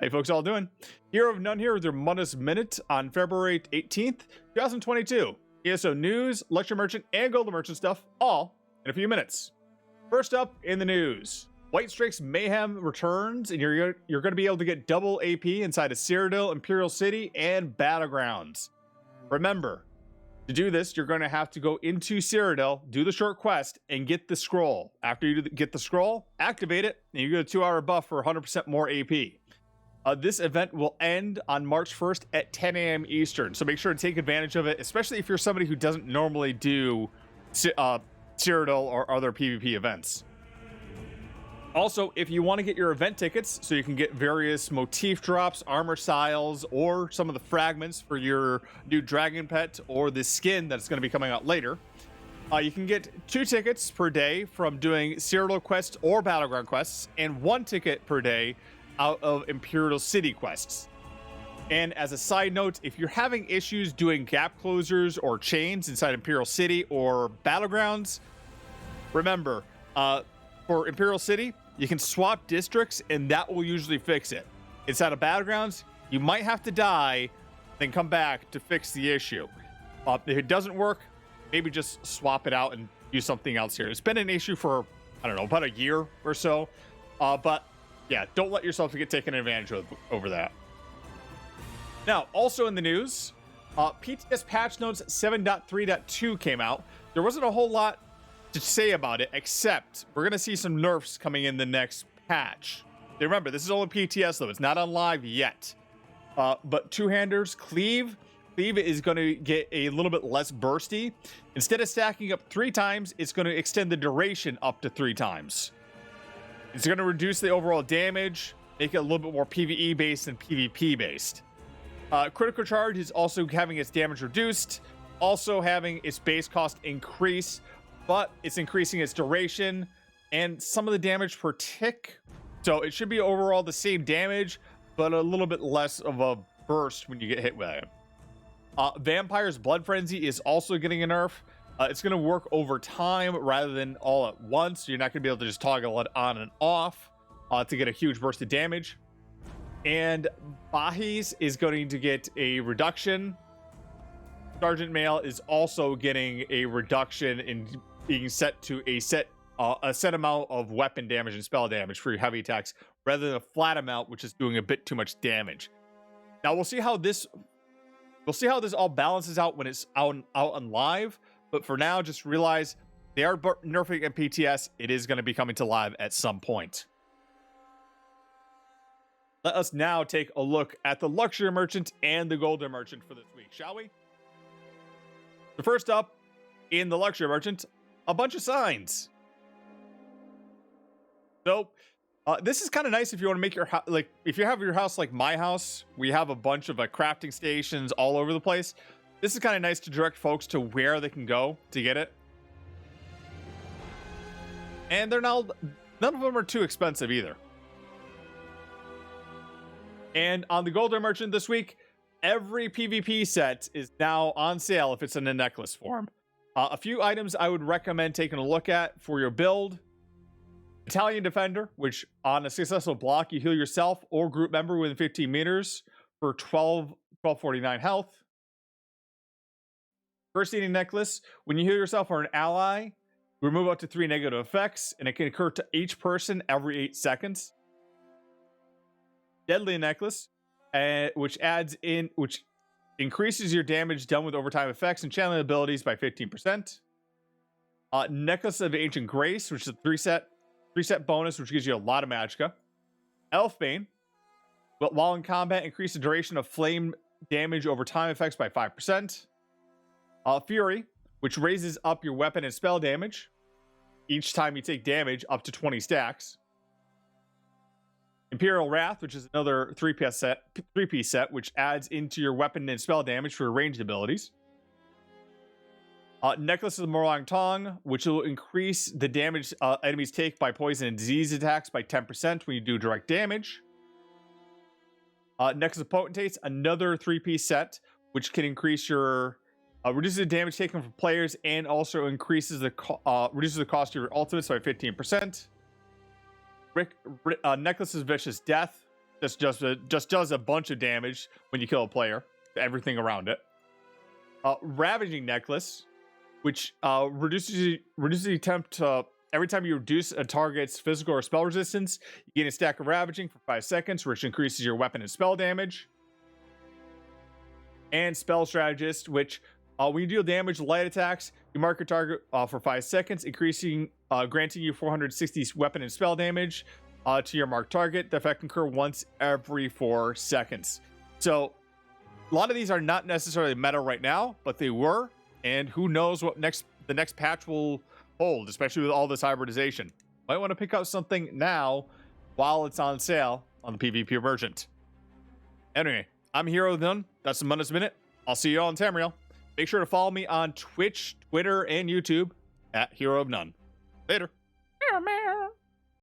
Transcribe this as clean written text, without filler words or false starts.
Hey folks, all doing? Hero of None here with your Mundus Minute on February 18th, 2022. ESO news, lecture merchant, and golden merchant stuff, all in a few minutes. First up in the news, White Strix Mayhem returns, and you're going to be able to get double AP inside of Cyrodiil, Imperial City, and Battlegrounds. Remember, to do this, you're going to have to go into Cyrodiil, do the short quest, and get the scroll. After you get the scroll, activate it, and you get a 2-hour buff for 100% more AP. This event will end on March 1st at 10 a.m. Eastern, so make sure to take advantage of it, especially if you're somebody who doesn't normally do Cyrodiil or other PvP events. Also, if you want to get your event tickets so you can get various motif drops, armor styles, or some of the fragments for your new dragon pet or the skin that's going to be coming out later, you can get 2 tickets per day from doing Cyrodiil quests or Battleground quests, and 1 ticket per day out of Imperial City quests. And as a side note, if you're having issues doing gap closers or chains inside Imperial City or Battlegrounds, remember, for Imperial City, you can swap districts and that will usually fix it. Inside of Battlegrounds, you might have to die, then come back to fix the issue. If it doesn't work, maybe just swap it out and use something else here. It's been an issue for, I don't know, about a year or so, but yeah, don't let yourself get taken advantage of over that. Now, also in the news, PTS patch notes 7.3.2 came out. There wasn't a whole lot to say about it, except we're going to see some nerfs coming in the next patch. Remember, this is only PTS though. It's not on live yet. But two-handers, Cleave is going to get a little bit less bursty. Instead of stacking up 3 times, it's going to extend the duration up to 3 times. It's going to reduce the overall damage, make it a little bit more PvE based than PvP based. Critical Charge is also having its damage reduced, also having its base cost increase, but it's increasing its duration and some of the damage per tick. So it should be overall the same damage, but a little bit less of a burst when you get hit with it. Vampire's Blood Frenzy is also getting a nerf. It's going to work over time rather than all at once. You're not going to be able to just toggle it on and off to get a huge burst of damage. And Bahis is going to get a reduction. Sergeant Male is also getting a reduction in being set to a set amount of weapon damage and spell damage for your heavy attacks, rather than a flat amount, which is doing a bit too much damage. Now we'll see how this all balances out when it's out on live. But for now, just realize they are nerfing at PTS. It is going to be coming to live at some point. Let us now take a look at the Luxury Merchant and the Golden Merchant for this week, shall we? So first up, in the Luxury Merchant, a bunch of signs. So this is kind of nice if you want to make your house, like if you have your house like my house, we have a bunch of crafting stations all over the place. This is kind of nice to direct folks to where they can go to get it. And none of them are too expensive either. And on the Golden Merchant this week, every PvP set is now on sale if it's in a necklace form. A few items I would recommend taking a look at for your build. Italian Defender, which on a successful block, you heal yourself or group member within 15 meters for 1249 health. First Eating Necklace, when you heal yourself or an ally, remove up to 3 negative effects, and it can occur to each person every 8 seconds. Deadly Necklace, which increases your damage done with overtime effects and channeling abilities by 15%. Necklace of Ancient Grace, which is a 3-set bonus, which gives you a lot of magicka. Elfbane, but while in combat, increase the duration of flame damage over time effects by 5%. Fury, which raises up your weapon and spell damage each time you take damage up to 20 stacks. Imperial Wrath, which is another 3-piece set, which adds into your weapon and spell damage for ranged abilities. Necklace of the Morlang Tong, which will increase the damage enemies take by poison and disease attacks by 10% when you do direct damage. Necklace of Potentates, another 3-piece set, which can increase your reduces the damage taken from players and also increases reduces the cost of your ultimates by 15%. Necklace's Vicious Death just does a bunch of damage when you kill a player, everything around it. Ravaging Necklace, which reduces the attempt every time you reduce a target's physical or spell resistance, you gain a stack of Ravaging for 5 seconds, which increases your weapon and spell damage. And Spell Strategist, which when you deal damage to light attacks, you mark your target for 5 seconds, granting you 460 weapon and spell damage to your marked target. The effect can occur once every 4 seconds. So a lot of these are not necessarily meta right now, but they were, and who knows what the next patch will hold, especially with all this hybridization. Might want to pick up something now while it's on sale on the PvP Emergent. Anyway, I'm Hero of None. That's the Mundus Minute. I'll see you all in Tamriel. Make sure to follow me on Twitch, Twitter, and YouTube at Hero of None. Later. Meow, meow.